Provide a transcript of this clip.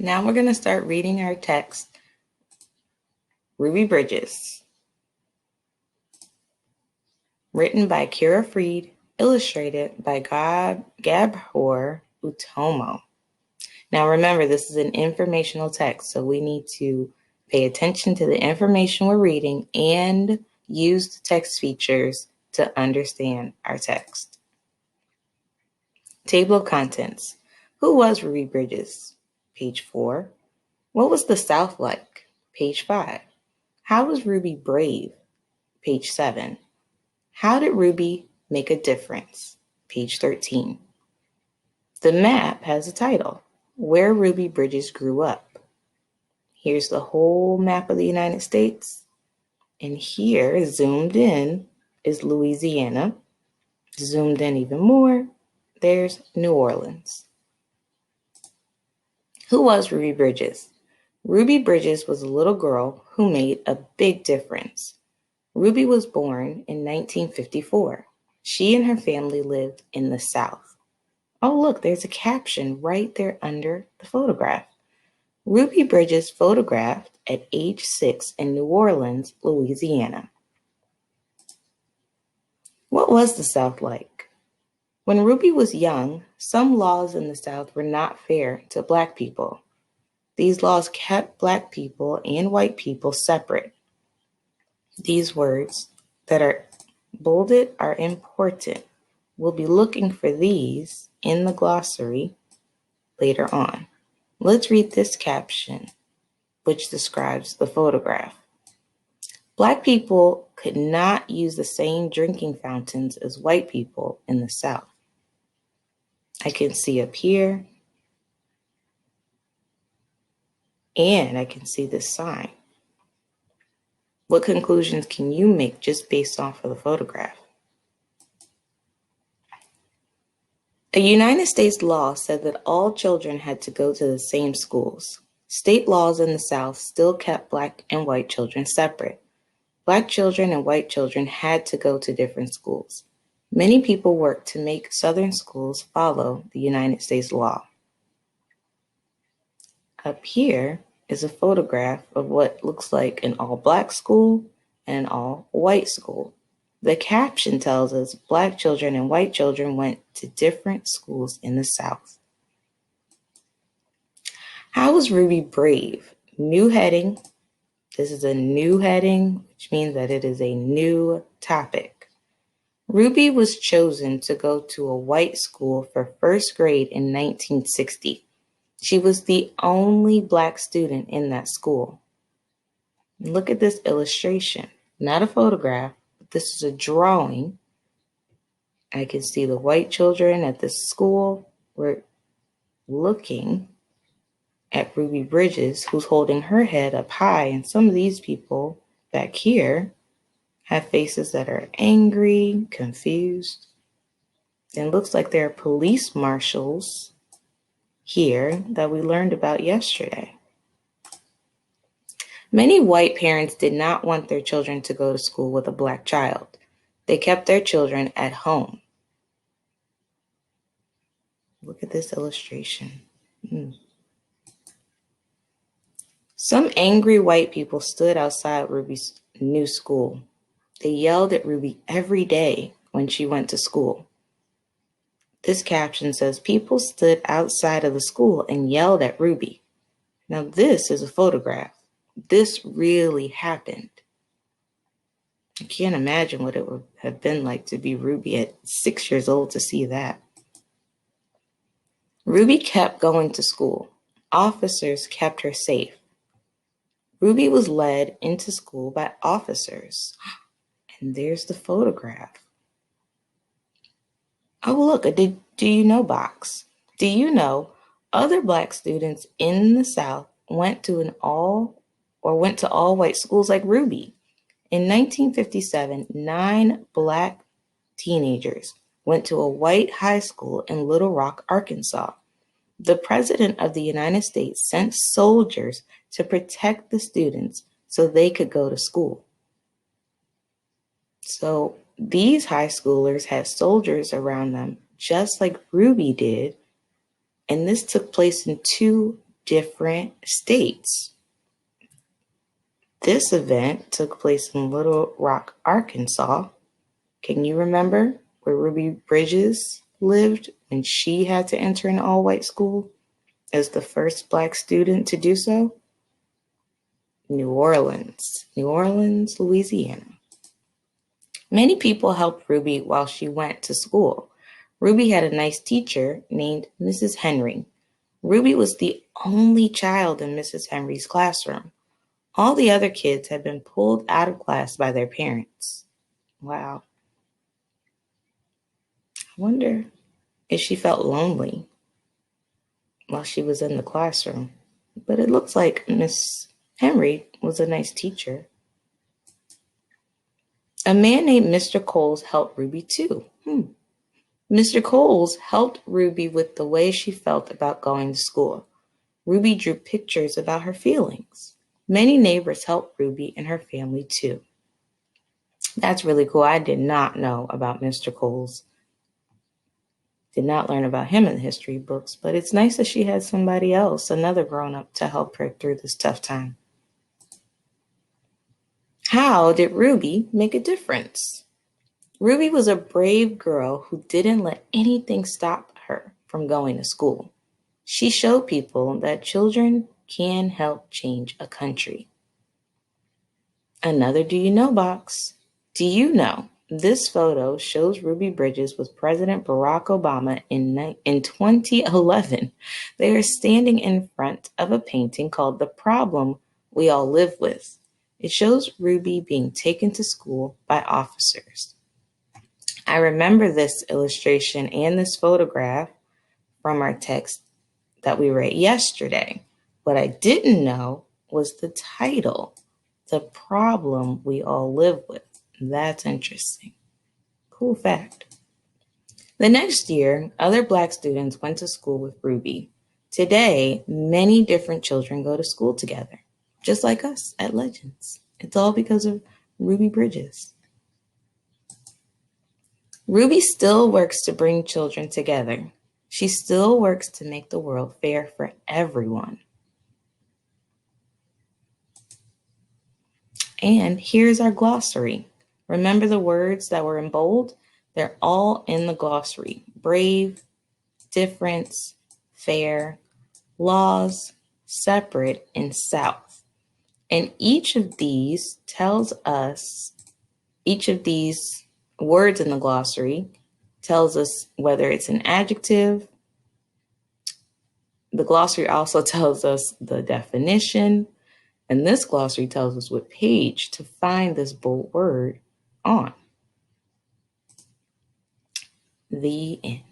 Now we're going to start reading our text, Ruby Bridges, written by Kira Freed, illustrated by Gabor Utomo. Now remember, this is an informational text, so we need to pay attention to the information we're reading and use the text features to understand our text. Table of contents. Who was Ruby Bridges? Page 4. What was the South like? Page 5. How was Ruby brave? Page 7. How did Ruby make a difference? Page 13. The map has a title, Where Ruby Bridges Grew Up. Here's the whole map of the United States. And here, zoomed in, is Louisiana. Zoomed in even more, there's New Orleans. Who was Ruby Bridges? Ruby Bridges was a little girl who made a big difference. Ruby was born in 1954. She and her family lived in the South. Oh, look, there's a caption right there under the photograph. Ruby Bridges photographed at age 6 in New Orleans, Louisiana. What was the South like? When Ruby was young, some laws in the South were not fair to Black people. These laws kept Black people and white people separate. These words that are bolded are important. We'll be looking for these in the glossary later on. Let's read this caption, which describes the photograph. Black people could not use the same drinking fountains as white people in the South. I can see up here, and I can see this sign. What conclusions can you make just based off of the photograph? A United States law said that all children had to go to the same schools. State laws in the South still kept Black and white children separate. Black children and white children had to go to different schools. Many people worked to make Southern schools follow the United States law. Up here is a photograph of what looks like an all-Black school and an all-white school. The caption tells us Black children and white children went to different schools in the South. How was Ruby brave? New heading. This is a new heading, which means that it is a new topic. Ruby was chosen to go to a white school for first grade in 1960. She was the only Black student in that school. Look at this illustration, not a photograph, but this is a drawing. I can see the white children at this school. We're looking at Ruby Bridges, who's holding her head up high, and some of these people back here have faces that are angry, confused. And it looks like there are police marshals here that we learned about yesterday. Many white parents did not want their children to go to school with a Black child. They kept their children at home. Look at this illustration. Some angry white people stood outside Ruby's new school. They yelled at Ruby every day when she went to school. This caption says, people stood outside of the school and yelled at Ruby. Now this is a photograph. This really happened. I can't imagine what it would have been like to be Ruby at 6 years old to see that. Ruby kept going to school. Officers kept her safe. Ruby was led into school by officers. And there's the photograph. Oh, look, a do you know box. Do you know other Black students in the South went to all white schools like Ruby? In 1957, 9 Black teenagers went to a white high school in Little Rock, Arkansas. The President of the United States sent soldiers to protect the students so they could go to school. So these high schoolers had soldiers around them, just like Ruby did, and this took place in 2 different states. This event took place in Little Rock, Arkansas. Can you remember where Ruby Bridges lived when she had to enter an all-white school as the first Black student to do so? New Orleans, Louisiana. Many people helped Ruby while she went to school. Ruby had a nice teacher named Mrs. Henry. Ruby was the only child in Mrs. Henry's classroom. All the other kids had been pulled out of class by their parents. Wow. I wonder if she felt lonely while she was in the classroom. But it looks like Miss Henry was a nice teacher. A man named Mr. Coles helped Ruby too. Mr. Coles helped Ruby with the way she felt about going to school. Ruby drew pictures about her feelings. Many neighbors helped Ruby and her family too. That's really cool. I did not know about Mr. Coles. Did not learn about him in the history books, but it's nice that she had somebody else, another grown-up, to help her through this tough time. How did Ruby make a difference? Ruby was a brave girl who didn't let anything stop her from going to school. She showed people that children can help change a country. Another do you know box. Do you know this photo shows Ruby Bridges with President Barack Obama in 2011. They are standing in front of a painting called The Problem We All Live With. It shows Ruby being taken to school by officers. I remember this illustration and this photograph from our text that we read yesterday. What I didn't know was the title, The Problem We All Live With. That's interesting. Cool fact. The next year, other Black students went to school with Ruby. Today, many different children go to school together, just like us at Legends. It's all because of Ruby Bridges. Ruby still works to bring children together. She still works to make the world fair for everyone. And here's our glossary. Remember the words that were in bold? They're all in the glossary. Brave, difference, fair, laws, separate, and south. And each of these words in the glossary tells us whether it's an adjective. The glossary also tells us the definition. And this glossary tells us what page to find this bold word on. The end.